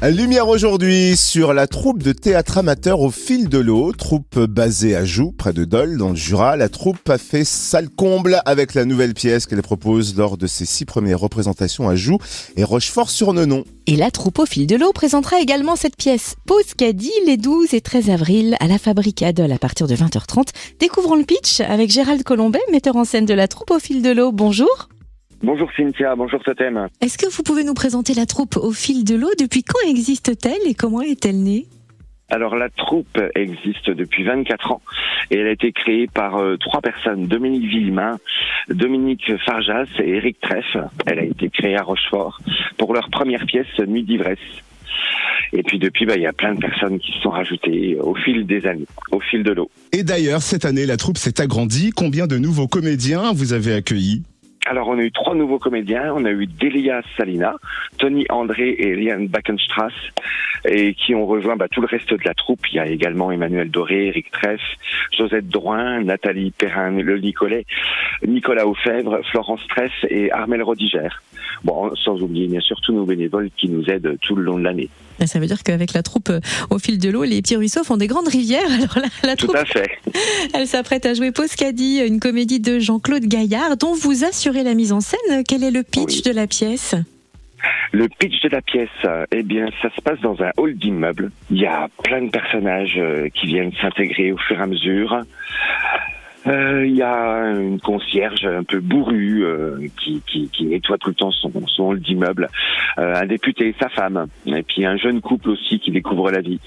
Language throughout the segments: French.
Lumière aujourd'hui sur la troupe de théâtre amateur au fil de l'eau, troupe basée à Joux, près de Dole, dans le Jura. La troupe a fait salle comble avec la nouvelle pièce qu'elle propose lors de ses 6 premières représentations à Joux et Rochefort-sur-Nonon. Et la troupe au fil de l'eau présentera également cette pièce Pause Caddie les 12 et 13 avril à la Fabrique à Dole à partir de 20h30. Découvrons le pitch avec Gérald Colombet, metteur en scène de la troupe au fil de l'eau. Bonjour. Bonjour Cynthia, bonjour Totem. Est-ce que vous pouvez nous présenter la troupe au fil de l'eau? Depuis quand existe-t-elle et comment est-elle née? Alors la troupe existe depuis 24 ans et elle a été créée par 3 personnes, Dominique Villemain, Dominique Farjas et Eric Treff. Elle a été créée à Rochefort pour leur première pièce Nuit d'ivresse. Et puis depuis, il y a plein de personnes qui se sont rajoutées au fil des années, au fil de l'eau. Et d'ailleurs, cette année, la troupe s'est agrandie. Combien de nouveaux comédiens vous avez accueillis ? Alors, on a eu 3 nouveaux comédiens. On a eu Delia Salina, Tony André et Liane Backenstrass, et qui ont rejoint tout le reste de la troupe. Il y a également Emmanuel Doré, Eric Treff, Josette Drouin, Nathalie Perrin-Le Nicolet, Nicolas Aufèvre, Florence Treff et Armel Rodiger. Bon, sans oublier bien sûr tous nos bénévoles qui nous aident tout le long de l'année. Ça veut dire qu'avec la troupe au fil de l'eau, les petits ruisseaux font des grandes rivières. Alors la troupe, tout à fait. Elle s'apprête à jouer Pause Caddie, une comédie de Jean-Claude Gaillard dont vous assurez la mise en scène. Quel est le pitch de la pièce ? Le pitch de la pièce, ça se passe dans un hall d'immeuble. Il y a plein de personnages qui viennent s'intégrer au fur et à mesure. Il y a une concierge un peu bourrue qui nettoie tout le temps son hall d'immeuble, un député et sa femme, et puis un jeune couple aussi qui découvre la vie.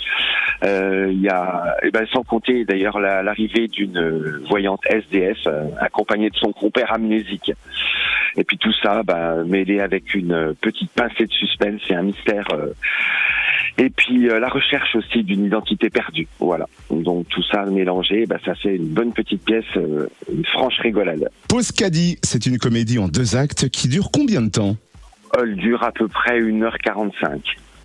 Il y a, sans compter d'ailleurs l'arrivée d'une voyante SDF accompagnée de son compère amnésique. Et puis tout ça, mêlé avec une petite pincée de suspense et un mystère. Et puis la recherche aussi d'une identité perdue. Voilà. Donc tout ça mélangé, ça fait une bonne petite pièce, une franche rigolade. Pause Caddie, c'est une comédie en 2 actes qui dure combien de temps ? Elle dure à peu près 1h45.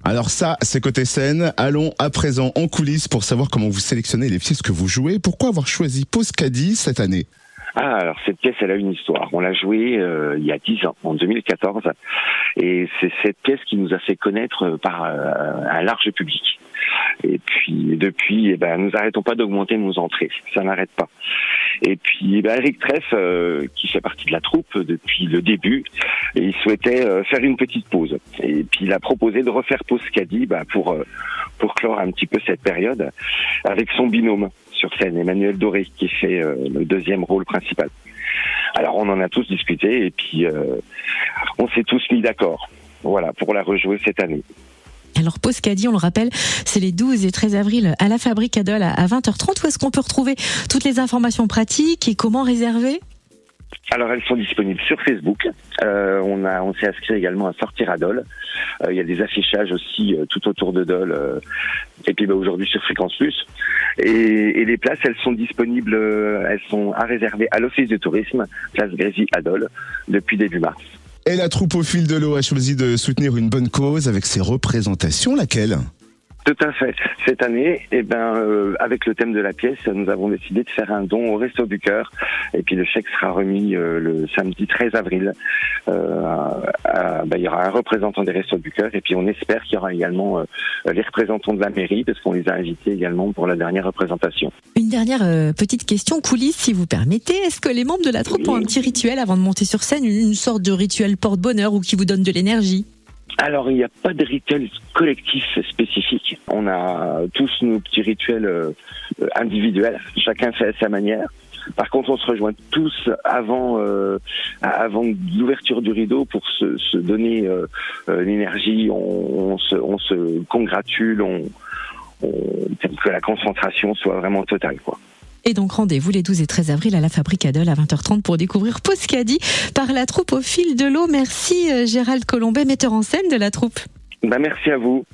Alors ça, c'est côté scène. Allons à présent en coulisses pour savoir comment vous sélectionnez les pièces que vous jouez. Pourquoi avoir choisi Pause Caddie cette année ? Alors cette pièce, elle a une histoire. On l'a jouée il y a 10 ans, en 2014. Et c'est cette pièce qui nous a fait connaître par un large public. Et puis depuis, nous n'arrêtons pas d'augmenter nos entrées. Ça n'arrête pas. Et puis Eric Treff, qui fait partie de la troupe depuis le début, il souhaitait faire une petite pause. Et puis il a proposé de refaire Pause Caddie pour clore un petit peu cette période avec son binôme sur scène, Emmanuel Doré, qui fait le 2e rôle principal. Alors on en a tous discuté et puis on s'est tous mis d'accord, voilà, pour la rejouer cette année. Alors Pause Caddie, on le rappelle, c'est les 12 et 13 avril à la Fabrique à Dole à 20h30. Où est-ce qu'on peut retrouver toutes les informations pratiques et comment réserver ? Alors elles sont disponibles sur Facebook. On s'est inscrit également à Sortir à Dole. Il y a des affichages aussi tout autour de Dole. Et puis aujourd'hui sur Fréquence Plus. Et les places, elles sont disponibles, elles sont à réserver à l'Office de tourisme, place Grésy à Dole, depuis début mars. Et la troupe au fil de l'eau a choisi de soutenir une bonne cause avec ses représentations. Laquelle ? Tout à fait. Cette année, avec le thème de la pièce, nous avons décidé de faire un don au Resto du Cœur. Et puis le chèque sera remis le samedi 13 avril. Il y aura un représentant des Restos du Cœur. Et puis on espère qu'il y aura également les représentants de la mairie, parce qu'on les a invités également pour la dernière représentation. Une dernière petite question coulisses, si vous permettez. Est-ce que les membres de la troupe ont un petit rituel avant de monter sur scène, une sorte de rituel porte-bonheur ou qui vous donne de l'énergie ? Alors, il n'y a pas de rituel collectif spécifique. On a tous nos petits rituels individuels. Chacun fait à sa manière. Par contre, on se rejoint tous avant l'ouverture du rideau pour se donner l'énergie. On se congratule. Pour que la concentration soit vraiment totale, quoi. Et donc rendez-vous les 12 et 13 avril à la Fabrique à Dole à 20h30 pour découvrir Pause Caddie par la troupe au fil de l'eau. Merci Gérald Colombet, metteur en scène de la troupe. Merci à vous.